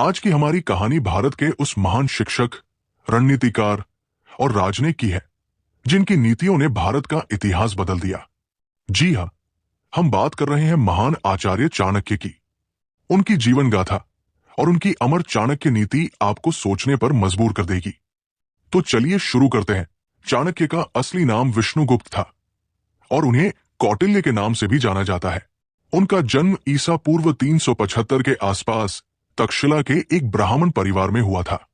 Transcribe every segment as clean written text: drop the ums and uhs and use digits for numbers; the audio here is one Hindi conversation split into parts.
आज की हमारी कहानी भारत के उस महान शिक्षक, रणनीतिकार और राजनयिक की है जिनकी नीतियों ने भारत का इतिहास बदल दिया। जी हाँ, हम बात कर रहे हैं महान आचार्य चाणक्य की। उनकी जीवन गाथा और उनकी अमर चाणक्य नीति आपको सोचने पर मजबूर कर देगी। तो चलिए शुरू करते हैं। चाणक्य का असली नाम विष्णुगुप्त था और उन्हें कौटिल्य के नाम से भी जाना जाता है। उनका जन्म ईसा पूर्व 375 के आसपास तक्षशिला के एक ब्राह्मण परिवार में हुआ था।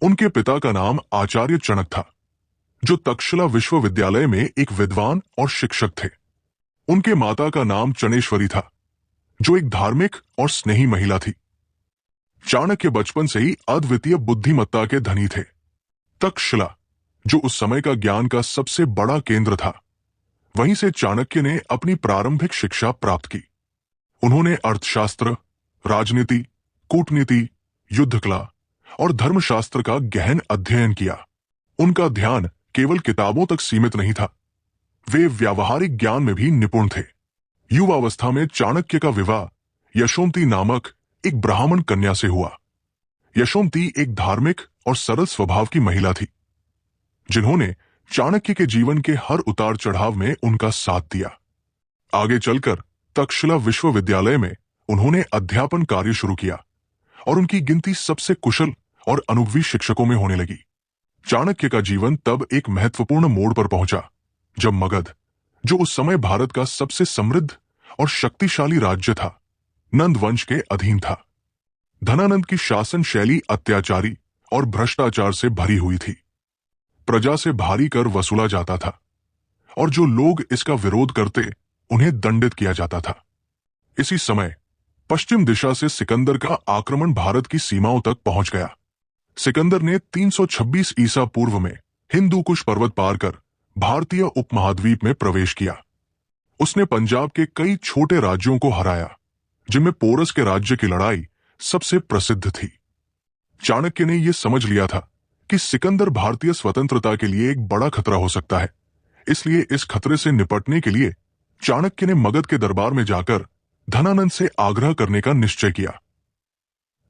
उनके पिता का नाम आचार्य चणक था, जो तक्षशिला विश्वविद्यालय में एक विद्वान और शिक्षक थे। उनके माता का नाम चणेश्वरी था, जो एक धार्मिक और स्नेही महिला थी। चाणक्य बचपन से ही अद्वितीय बुद्धिमत्ता के धनी थे। तक्षशिला, जो उस समय का ज्ञान का सबसे बड़ा केंद्र था, वहीं से चाणक्य ने अपनी प्रारंभिक शिक्षा प्राप्त की। उन्होंने अर्थशास्त्र, राजनीति, कूटनीति, युद्ध कला और धर्मशास्त्र का गहन अध्ययन किया। उनका ध्यान केवल किताबों तक सीमित नहीं था, वे व्यावहारिक ज्ञान में भी निपुण थे। युवावस्था में चाणक्य का विवाह यशोमती नामक एक ब्राह्मण कन्या से हुआ। यशोमती एक धार्मिक और सरल स्वभाव की महिला थी, जिन्होंने चाणक्य के जीवन के हर उतार चढ़ाव में उनका साथ दिया। आगे चलकर तक्षशिला विश्वविद्यालय में उन्होंने अध्यापन कार्य शुरू किया और उनकी गिनती सबसे कुशल और अनुभवी शिक्षकों में होने लगी। चाणक्य का जीवन तब एक महत्वपूर्ण मोड़ पर पहुंचा, जब मगध, जो उस समय भारत का सबसे समृद्ध और शक्तिशाली राज्य था, नंद वंश के अधीन था। धनानंद की शासन शैली अत्याचारी और भ्रष्टाचार से भरी हुई थी। प्रजा से भारी कर वसूला जाता था और जो लोग इसका विरोध करते, उन्हें दंडित किया जाता था। इसी समय पश्चिम दिशा से सिकंदर का आक्रमण भारत की सीमाओं तक पहुंच गया। सिकंदर ने 326 ईसा पूर्व में हिंदू कुश पर्वत पार कर भारतीय उपमहाद्वीप में प्रवेश किया। उसने पंजाब के कई छोटे राज्यों को हराया, जिनमें पोरस के राज्य की लड़ाई सबसे प्रसिद्ध थी। चाणक्य ने यह समझ लिया था कि सिकंदर भारतीय स्वतंत्रता के लिए एक बड़ा खतरा हो सकता है। इसलिए इस खतरे से निपटने के लिए चाणक्य ने मगध के दरबार में जाकर धनानंद से आग्रह करने का निश्चय किया।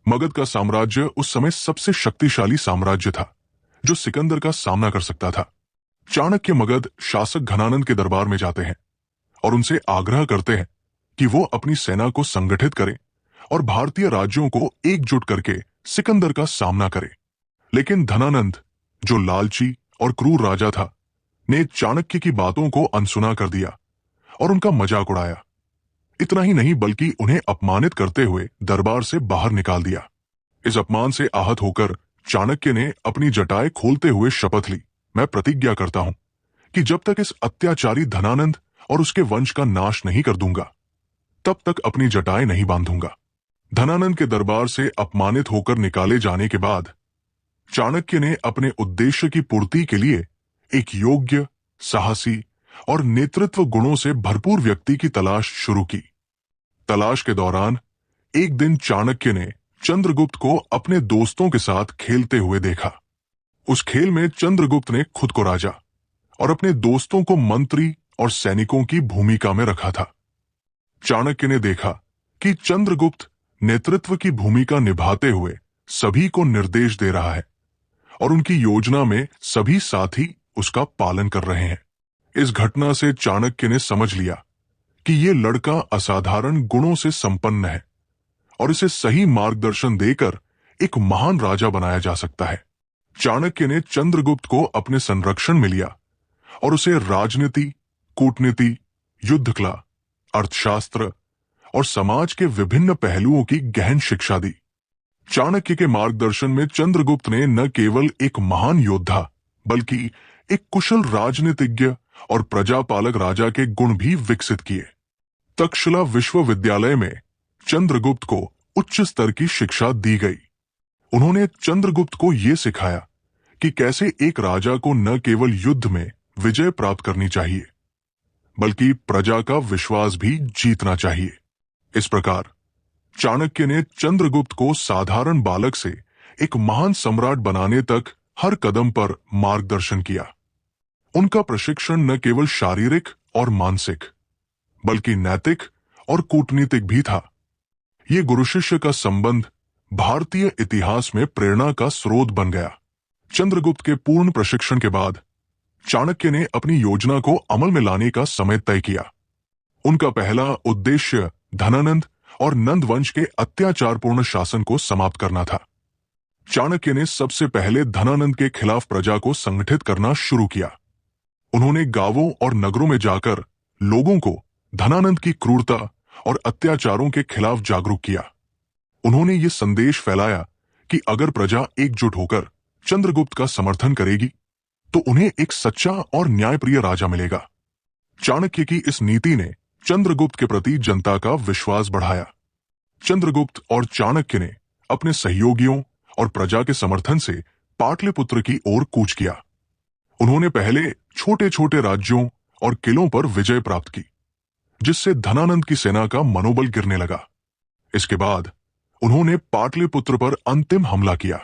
मगध का साम्राज्य उस समय सबसे शक्तिशाली साम्राज्य था, जो सिकंदर का सामना कर सकता था। चाणक्य मगध शासक घनानंद के दरबार में जाते हैं और उनसे आग्रह करते हैं कि वो अपनी सेना को संगठित करें और भारतीय राज्यों को एकजुट करके सिकंदर का सामना करें। लेकिन धनानंद, जो लालची और क्रूर राजा था, ने चाणक्य की बातों को अनसुना कर दिया और उनका मजाक उड़ाया। इतना ही नहीं, बल्कि उन्हें अपमानित करते हुए दरबार से बाहर निकाल दिया। इस अपमान से आहत होकर चाणक्य ने अपनी जटाएं खोलते हुए शपथ ली, मैं प्रतिज्ञा करता हूं कि जब तक इस अत्याचारी धनानंद और उसके वंश का नाश नहीं कर दूंगा, तब तक अपनी जटाएं नहीं बांधूंगा। धनानंद के दरबार से अपमानित होकर निकाले जाने के बाद चाणक्य ने अपने उद्देश्य की पूर्ति के लिए एक योग्य, साहसी और नेतृत्व गुणों से भरपूर व्यक्ति की तलाश शुरू की। तलाश के दौरान एक दिन चाणक्य ने चंद्रगुप्त को अपने दोस्तों के साथ खेलते हुए देखा। उस खेल में चंद्रगुप्त ने खुद को राजा और अपने दोस्तों को मंत्री और सैनिकों की भूमिका में रखा था। चाणक्य ने देखा कि चंद्रगुप्त नेतृत्व की भूमिका निभाते हुए सभी को निर्देश दे रहा है और उनकी योजना में सभी साथी उसका पालन कर रहे हैं। इस घटना से चाणक्य ने समझ लिया कि ये लड़का असाधारण गुणों से संपन्न है और इसे सही मार्गदर्शन देकर एक महान राजा बनाया जा सकता है। चाणक्य ने चंद्रगुप्त को अपने संरक्षण में लिया और उसे राजनीति, कूटनीति, युद्ध कला, अर्थशास्त्र और समाज के विभिन्न पहलुओं की गहन शिक्षा दी। चाणक्य के मार्गदर्शन में चंद्रगुप्त ने न केवल एक महान योद्धा, बल्कि एक कुशल राजनीतिज्ञ और प्रजापालक राजा के गुण भी विकसित किए। तक्षशिला विश्वविद्यालय में चंद्रगुप्त को उच्च स्तर की शिक्षा दी गई। उन्होंने चंद्रगुप्त को यह सिखाया कि कैसे एक राजा को न केवल युद्ध में विजय प्राप्त करनी चाहिए, बल्कि प्रजा का विश्वास भी जीतना चाहिए। इस प्रकार चाणक्य ने चंद्रगुप्त को साधारण बालक से एक महान सम्राट बनाने तक हर कदम पर मार्गदर्शन किया। उनका प्रशिक्षण न केवल शारीरिक और मानसिक, बल्कि नैतिक और कूटनीतिक भी था। ये गुरु शिष्य का संबंध भारतीय इतिहास में प्रेरणा का स्रोत बन गया। चंद्रगुप्त के पूर्ण प्रशिक्षण के बाद चाणक्य ने अपनी योजना को अमल में लाने का समय तय किया। उनका पहला उद्देश्य धनानंद और नंद वंश के अत्याचारपूर्ण शासन को समाप्त करना था। चाणक्य ने सबसे पहले धनानंद के खिलाफ प्रजा को संगठित करना शुरू किया। उन्होंने गांवों और नगरों में जाकर लोगों को धनानंद की क्रूरता और अत्याचारों के खिलाफ जागरूक किया। उन्होंने ये संदेश फैलाया कि अगर प्रजा एकजुट होकर चंद्रगुप्त का समर्थन करेगी तो उन्हें एक सच्चा और न्यायप्रिय राजा मिलेगा। चाणक्य की इस नीति ने चंद्रगुप्त के प्रति जनता का विश्वास बढ़ाया। चंद्रगुप्त और चाणक्य ने अपने सहयोगियों और प्रजा के समर्थन से पाटलिपुत्र की ओर कूच किया। उन्होंने पहले छोटे छोटे राज्यों और किलों पर विजय प्राप्त की, जिससे धनानंद की सेना का मनोबल गिरने लगा। इसके बाद उन्होंने पाटलिपुत्र पर अंतिम हमला किया।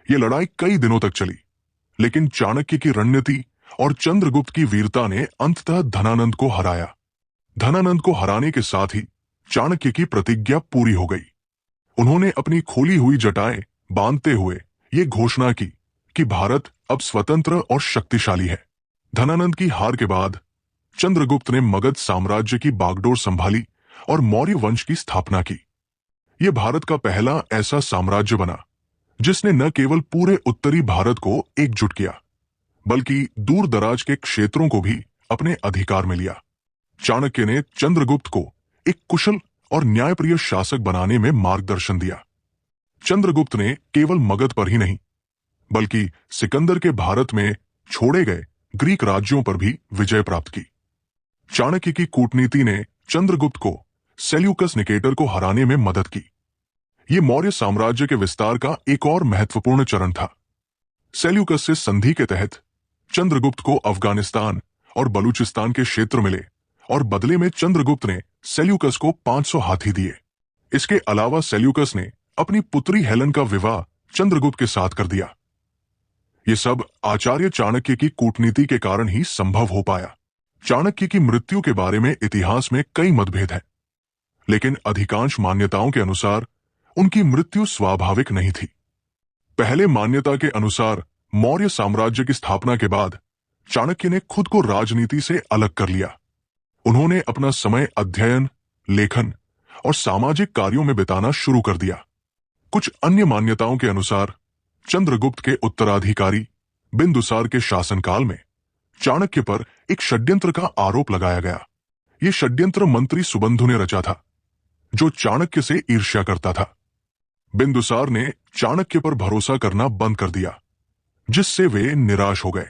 यह लड़ाई कई दिनों तक चली, लेकिन चाणक्य की रणनीति और चंद्रगुप्त की वीरता ने अंततः धनानंद को हराया। धनानंद को हराने के साथ ही चाणक्य की प्रतिज्ञा पूरी हो गई। उन्होंने अपनी खोली हुई जटाएं बांधते हुए ये घोषणा की कि भारत अब स्वतंत्र और शक्तिशाली है। धनानंद की हार के बाद चंद्रगुप्त ने मगध साम्राज्य की बागडोर संभाली और मौर्य वंश की स्थापना की। यह भारत का पहला ऐसा साम्राज्य बना जिसने न केवल पूरे उत्तरी भारत को एकजुट किया, बल्कि दूर दराज के क्षेत्रों को भी अपने अधिकार में लिया। चाणक्य ने चंद्रगुप्त को एक कुशल और न्यायप्रिय शासक बनाने में मार्गदर्शन दिया। चंद्रगुप्त ने केवल मगध पर ही नहीं, बल्कि सिकंदर के भारत में छोड़े गए ग्रीक राज्यों पर भी विजय प्राप्त की। चाणक्य की कूटनीति ने चंद्रगुप्त को सेल्यूकस निकेटर को हराने में मदद की। यह मौर्य साम्राज्य के विस्तार का एक और महत्वपूर्ण चरण था। सेल्यूकस से संधि के तहत चंद्रगुप्त को अफगानिस्तान और बलूचिस्तान के क्षेत्र मिले और बदले में चंद्रगुप्त ने सेल्यूकस को 500 हाथी दिए। इसके अलावा सेल्यूकस ने अपनी पुत्री हेलन का विवाह चंद्रगुप्त के साथ कर दिया। यह सब आचार्य चाणक्य की कूटनीति के कारण ही संभव हो पाया। चाणक्य की मृत्यु के बारे में इतिहास में कई मतभेद हैं, लेकिन अधिकांश मान्यताओं के अनुसार उनकी मृत्यु स्वाभाविक नहीं थी। पहले मान्यता के अनुसार मौर्य साम्राज्य की स्थापना के बाद चाणक्य ने खुद को राजनीति से अलग कर लिया। उन्होंने अपना समय अध्ययन, लेखन और सामाजिक कार्यों में बिताना शुरू कर दिया। कुछ अन्य मान्यताओं के अनुसार चंद्रगुप्त के उत्तराधिकारी बिंदुसार के शासनकाल में चाणक्य पर एक षड्यंत्र का आरोप लगाया गया। यह षड्यंत्र मंत्री सुबंधु ने रचा था, जो चाणक्य से ईर्ष्या करता था। बिंदुसार ने चाणक्य पर भरोसा करना बंद कर दिया, जिससे वे निराश हो गए।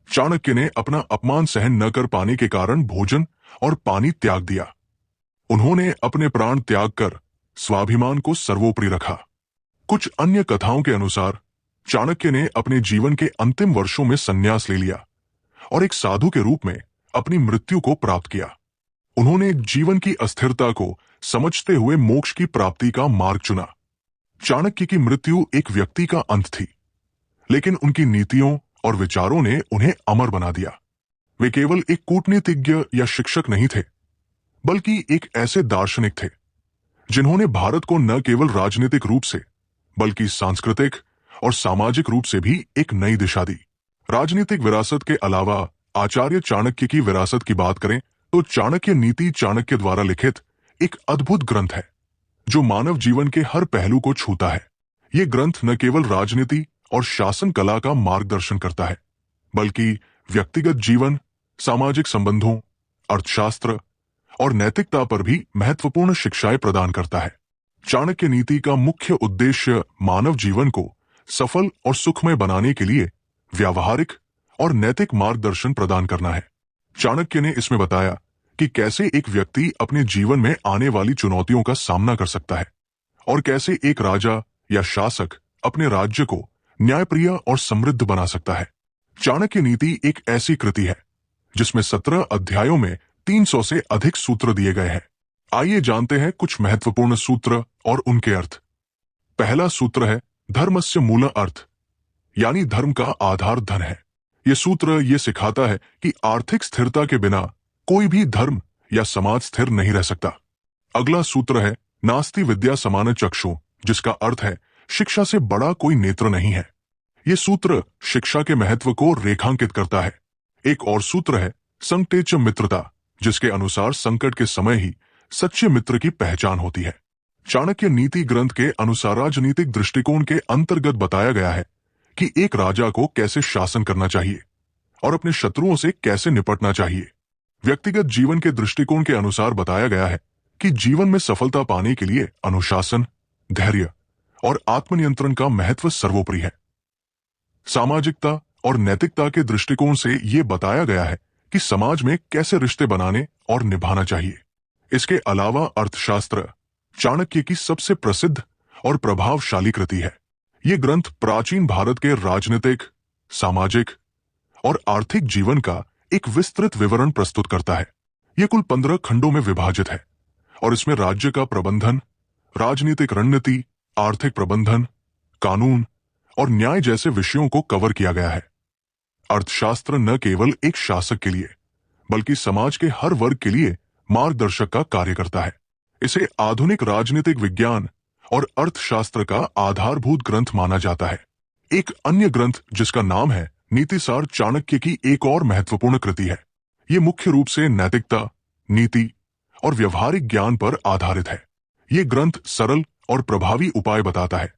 चाणक्य ने अपना अपमान सहन न कर पाने के कारण भोजन और पानी त्याग दिया। उन्होंने अपने प्राण त्याग कर स्वाभिमान को सर्वोपरि रखा। कुछ अन्य कथाओं के अनुसार चाणक्य ने अपने जीवन के अंतिम वर्षों में संन्यास ले लिया और एक साधु के रूप में अपनी मृत्यु को प्राप्त किया। उन्होंने जीवन की अस्थिरता को समझते हुए मोक्ष की प्राप्ति का मार्ग चुना। चाणक्य की मृत्यु एक व्यक्ति का अंत थी, लेकिन उनकी नीतियों और विचारों ने उन्हें अमर बना दिया। वे केवल एक कूटनीतिज्ञ या शिक्षक नहीं थे, बल्कि एक ऐसे दार्शनिक थे जिन्होंने भारत को न केवल राजनीतिक रूप से, बल्कि सांस्कृतिक और सामाजिक रूप से भी एक नई दिशा दी। राजनीतिक विरासत के अलावा आचार्य चाणक्य की विरासत की बात करें तो चाणक्य नीति चाणक्य द्वारा लिखित एक अद्भुत ग्रंथ है, जो मानव जीवन के हर पहलू को छूता है। यह ग्रंथ न केवल राजनीति और शासन कला का मार्गदर्शन करता है, बल्कि व्यक्तिगत जीवन, सामाजिक संबंधों, अर्थशास्त्र और नैतिकता पर भी महत्वपूर्ण शिक्षाएं प्रदान करता है। चाणक्य नीति का मुख्य उद्देश्य मानव जीवन को सफल और सुखमय बनाने के लिए व्यावहारिक और नैतिक मार्गदर्शन प्रदान करना है। चाणक्य ने इसमें बताया कि कैसे एक व्यक्ति अपने जीवन में आने वाली चुनौतियों का सामना कर सकता है और कैसे एक राजा या शासक अपने राज्य को न्यायप्रिय और समृद्ध बना सकता है। चाणक्य नीति एक ऐसी कृति है जिसमें 17 अध्यायों में 300 से अधिक सूत्र दिए गए हैं। आइए जानते हैं कुछ महत्वपूर्ण सूत्र और उनके अर्थ। पहला सूत्र है धर्मस्य मूल अर्थ, यानी धर्म का आधार धन है। यह सूत्र यह सिखाता है कि आर्थिक स्थिरता के बिना कोई भी धर्म या समाज स्थिर नहीं रह सकता। अगला सूत्र है नास्ति विद्या समान चक्षु, जिसका अर्थ है शिक्षा से बड़ा कोई नेत्र नहीं है। ये सूत्र शिक्षा के महत्व को रेखांकित करता है। एक और सूत्र है संकटेच मित्रता, जिसके अनुसार संकट के समय ही सच्चे मित्र की पहचान होती है। चाणक्य नीति ग्रंथ के अनुसार राजनीतिक दृष्टिकोण के अंतर्गत बताया गया है कि एक राजा को कैसे शासन करना चाहिए और अपने शत्रुओं से कैसे निपटना चाहिए। व्यक्तिगत जीवन के दृष्टिकोण के अनुसार बताया गया है कि जीवन में सफलता पाने के लिए अनुशासन, धैर्य और आत्मनियंत्रण का महत्व सर्वोपरि है। सामाजिकता और नैतिकता के दृष्टिकोण से यह बताया गया है कि समाज में कैसे रिश्ते बनाने और निभाना चाहिए। इसके अलावा अर्थशास्त्र चाणक्य की सबसे प्रसिद्ध और प्रभावशाली कृति है। यह ग्रंथ प्राचीन भारत के राजनीतिक, सामाजिक और आर्थिक जीवन का एक विस्तृत विवरण प्रस्तुत करता है। यह कुल 15 खंडों में विभाजित है और इसमें राज्य का प्रबंधन, राजनीतिक रणनीति, आर्थिक प्रबंधन, कानून और न्याय जैसे विषयों को कवर किया गया है। अर्थशास्त्र न केवल एक शासक के लिए बल्कि समाज के हर वर्ग के लिए मार्गदर्शक का कार्य करता है। इसे आधुनिक राजनीतिक विज्ञान और अर्थशास्त्र का आधारभूत ग्रंथ माना जाता है। एक अन्य ग्रंथ जिसका नाम है नीतिसार चाणक्य की एक और महत्वपूर्ण कृति है। यह मुख्य रूप से नैतिकता, नीति और व्यवहारिक ज्ञान पर आधारित है। यह ग्रंथ सरल और प्रभावी उपाय बताता है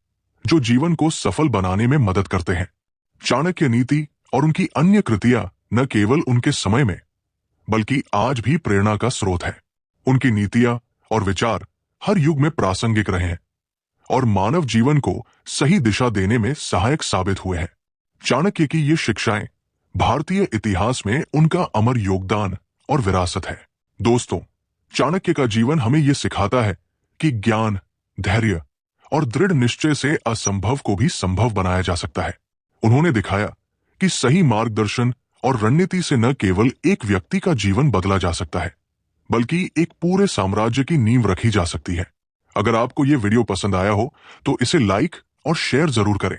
जो जीवन को सफल बनाने में मदद करते हैं। चाणक्य नीति और उनकी अन्य कृतियां न केवल उनके समय में बल्कि आज भी प्रेरणा का स्रोत है। उनकी नीतियां और विचार हर युग में प्रासंगिक रहे हैं और मानव जीवन को सही दिशा देने में सहायक साबित हुए हैं। चाणक्य की ये शिक्षाएं भारतीय इतिहास में उनका अमर योगदान और विरासत है। दोस्तों, चाणक्य का जीवन हमें यह सिखाता है कि ज्ञान, धैर्य और दृढ़ निश्चय से असंभव को भी संभव बनाया जा सकता है। उन्होंने दिखाया कि सही मार्गदर्शन और रणनीति से न केवल एक व्यक्ति का जीवन बदला जा सकता है बल्कि एक पूरे साम्राज्य की नींव रखी जा सकती है। अगर आपको यह वीडियो पसंद आया हो तो इसे लाइक और शेयर जरूर करें।